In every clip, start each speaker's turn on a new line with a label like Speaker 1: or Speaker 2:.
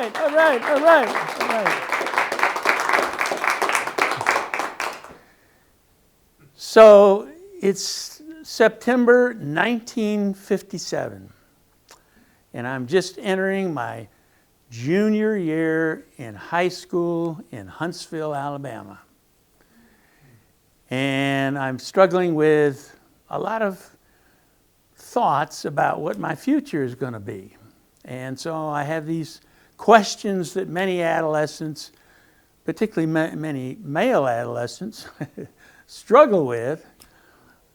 Speaker 1: right, all right, all right, all right. So it's September 1957, and I'm just entering my junior year in high school in Huntsville, Alabama. And I'm struggling with a lot of thoughts about what my future is going to be. And so I have these questions that many adolescents, particularly many male adolescents, struggle with.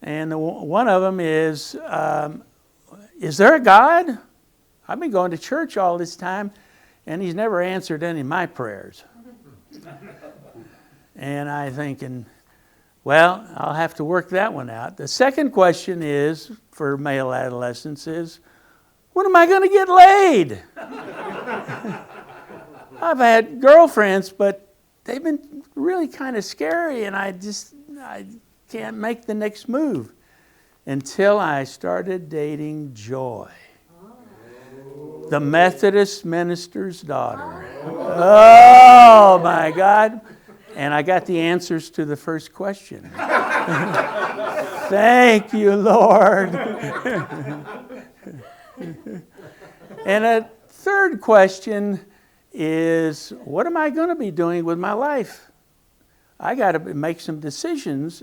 Speaker 1: And one of them is there a God? I've been going to church all this time, and he's never answered any of my prayers. And I'm thinking, well, I'll have to work that one out. The second question is, for male adolescents, is, when am I going to get laid? I've had girlfriends, but they've been really kind of scary, and I can't make the next move until I started dating Joy, the Methodist minister's daughter. Oh, my God. And I got the answers to the first question. Thank you, Lord. And a third question is, what am I going to be doing with my life? I got to make some decisions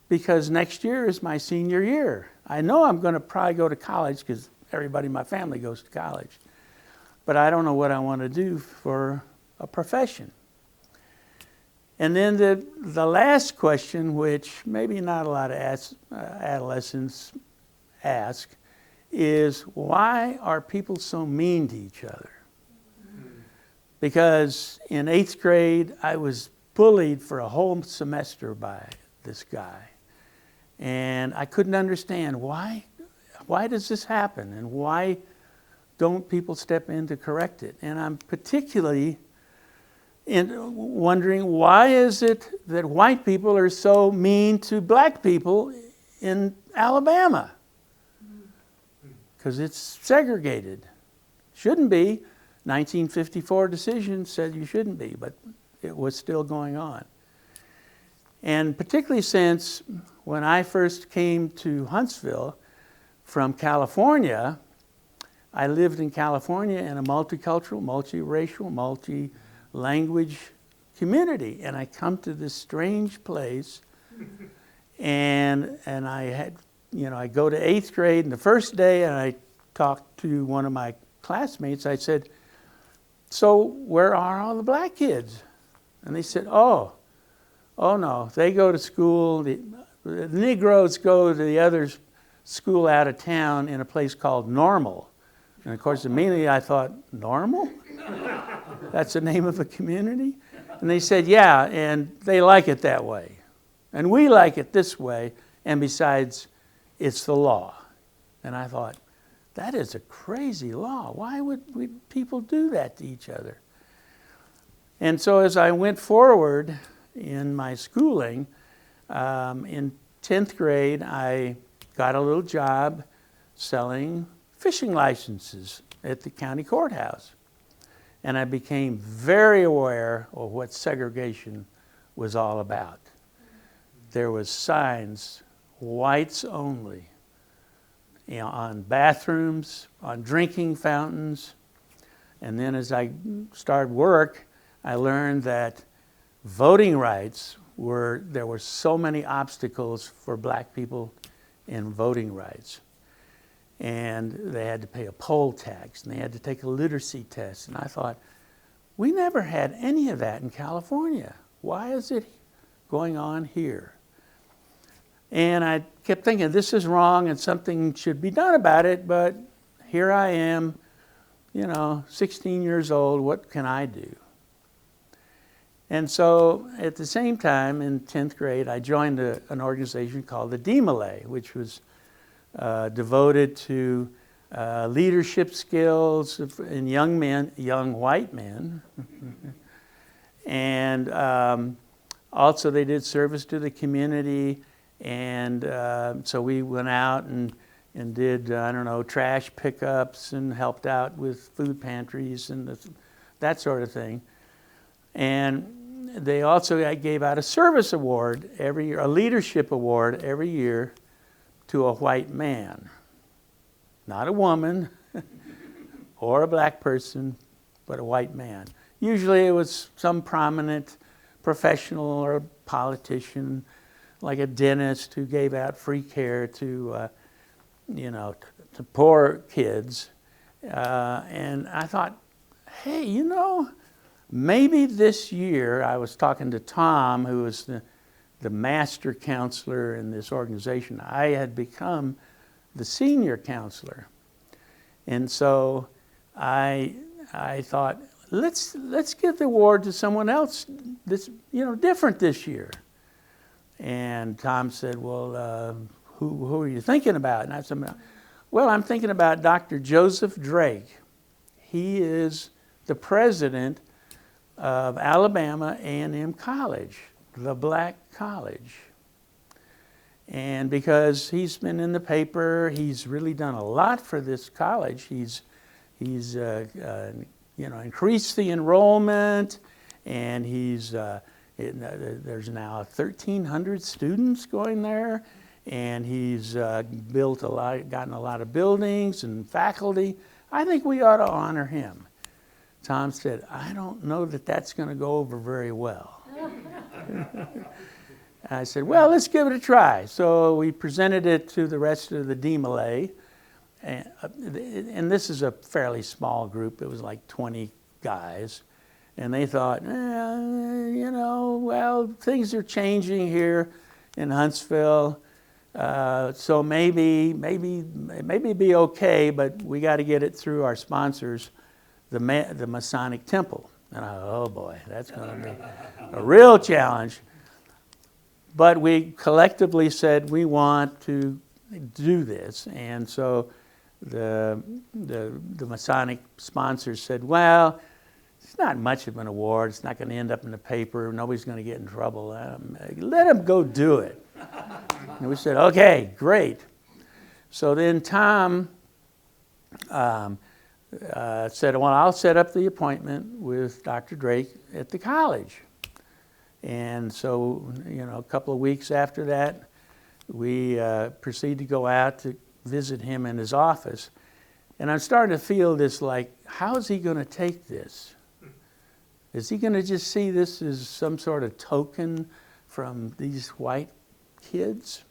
Speaker 1: because next year is my senior year. I know I'm going to probably go to college because everybody in my family goes to college. But I don't know what I want to do for a profession. And then the last question, which maybe not a lot of adolescents ask, is why are people so mean to each other? Because in 8th grade, I was bullied for a whole semester by this guy. And I couldn't understand why does this happen? And why don't people step in to correct it? And I'm particularly wondering, why is it that white people are so mean to black people in Alabama? Because it's segregated. Shouldn't be. 1954 decision said you shouldn't be, but it was still going on. And particularly since when I first came to Huntsville from California, I lived in California in a multicultural, multiracial, multi-language community. And I come to this strange place, and I had, I go to 8th grade, and the first day, and I talked to one of my classmates. I said, so where are all the black kids? And they said, oh no, they go to school. The Negroes go to the other school out of town in a place called Normal. And of course, immediately I thought, Normal? That's the name of a community? And they said, yeah, and they like it that way. And we like it this way, and besides, it's the law. And I thought, that is a crazy law. Why would people do that to each other? And so as I went forward in my schooling, in 10th grade, I got a little job selling fishing licenses at the county courthouse. And I became very aware of what segregation was all about. There was signs, whites only, on bathrooms, on drinking fountains. And then as I started work, I learned that voting rights there were so many obstacles for black people in voting rights. And they had to pay a poll tax, and they had to take a literacy test. And I thought, we never had any of that in California. Why is it going on here? And I kept thinking, this is wrong and something should be done about it, but here I am, 16 years old, what can I do? And so at the same time, in 10th grade, I joined an organization called the DMLA, which was devoted to leadership skills in young men, young white men. And also they did service to the community. And so we went out and did, trash pickups and helped out with food pantries and that sort of thing. And they also gave out a service award every year, a leadership award every year to a white man. Not a woman or a black person, but a white man. Usually it was some prominent professional or politician, like a dentist who gave out free care to, to poor kids. And I thought, hey, maybe this year, I was talking to Tom, who was the master counselor in this organization. I had become the senior counselor. And so I thought, let's give the award to someone else that's different this year. And Tom said, well, who are you thinking about? And I said, well, I'm thinking about Dr. Joseph Drake. He is the president of Alabama A&M College, the black college. And because he's been in the paper, he's really done a lot for this college. He's increased the enrollment, and there's now 1,300 students going there, and he's gotten a lot of buildings and faculty. I think we ought to honor him. Tom said, I don't know that that's going to go over very well. I said, well, let's give it a try. So we presented it to the rest of the DMLA. And this is a fairly small group. It was like 20 guys. And they thought, well, things are changing here in Huntsville. So maybe be okay, but we got to get it through our sponsors, the Masonic Temple. And I thought, oh boy, that's going to be a real challenge. But we collectively said we want to do this. And so the Masonic sponsors said, well, it's not much of an award. It's not going to end up in the paper. Nobody's going to get in trouble. Let them go do it. And we said, okay, great. So then Tom said, well, I'll set up the appointment with Dr. Drake at the college. And so, a couple of weeks after that, we proceeded to go out to visit him in his office. And I'm starting to feel this like, how is he going to take this? Is he going to just see this as some sort of token from these white kids?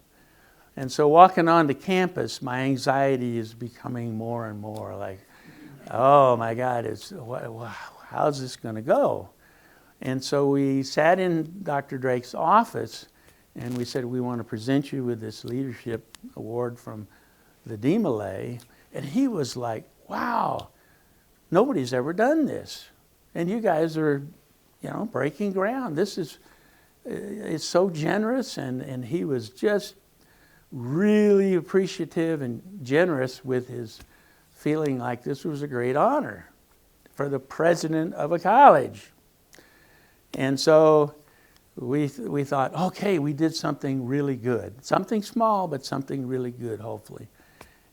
Speaker 1: And so walking onto campus, my anxiety is becoming more and more like, oh my God, how's this going to go? And so we sat in Dr. Drake's office and we said, we want to present you with this leadership award from the DMLA. And he was like, wow, nobody's ever done this. And you guys are, breaking ground. It's so generous. And he was just really appreciative and generous with his feeling like this was a great honor for the president of a college. And so we thought, okay, we did something really good. Something small, but something really good, hopefully.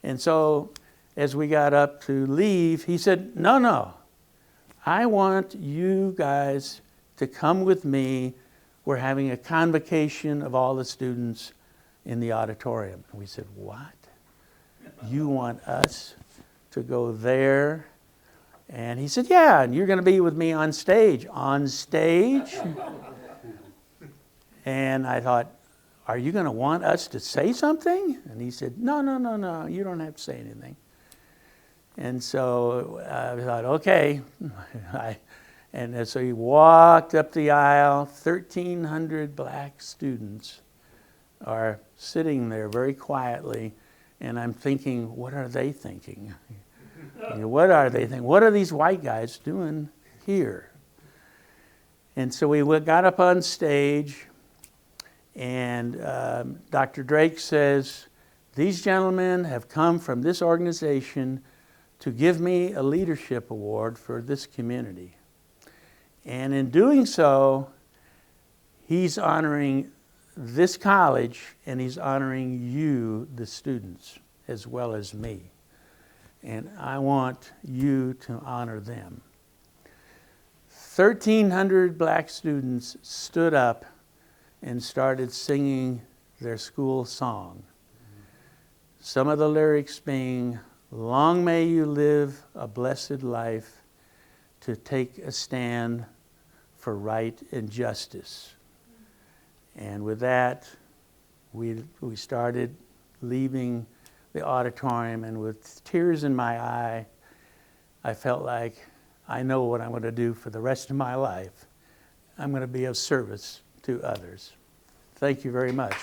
Speaker 1: And so as we got up to leave, he said, no, I want you guys to come with me. We're having a convocation of all the students in the auditorium. And we said, what? You want us to go there? And he said, yeah, and you're going to be with me on stage. On stage? And I thought, are you going to want us to say something? And he said, no, you don't have to say anything. And so I thought, okay. And so he walked up the aisle. 1,300 black students are sitting there very quietly. And I'm thinking, what are they thinking? What are they thinking? What are these white guys doing here? And so we got up on stage, and Dr. Drake says, these gentlemen have come from this organization to give me a leadership award for this community. And in doing so, he's honoring this college, and he's honoring you, the students, as well as me. And I want you to honor them. 1,300 black students stood up and started singing their school song. Some of the lyrics being, "Long may you live a blessed life to take a stand for right and justice." And with that, we started leaving the auditorium, and with tears in my eye, I felt like I know what I'm going to do for the rest of my life. I'm going to be of service to others. Thank you very much.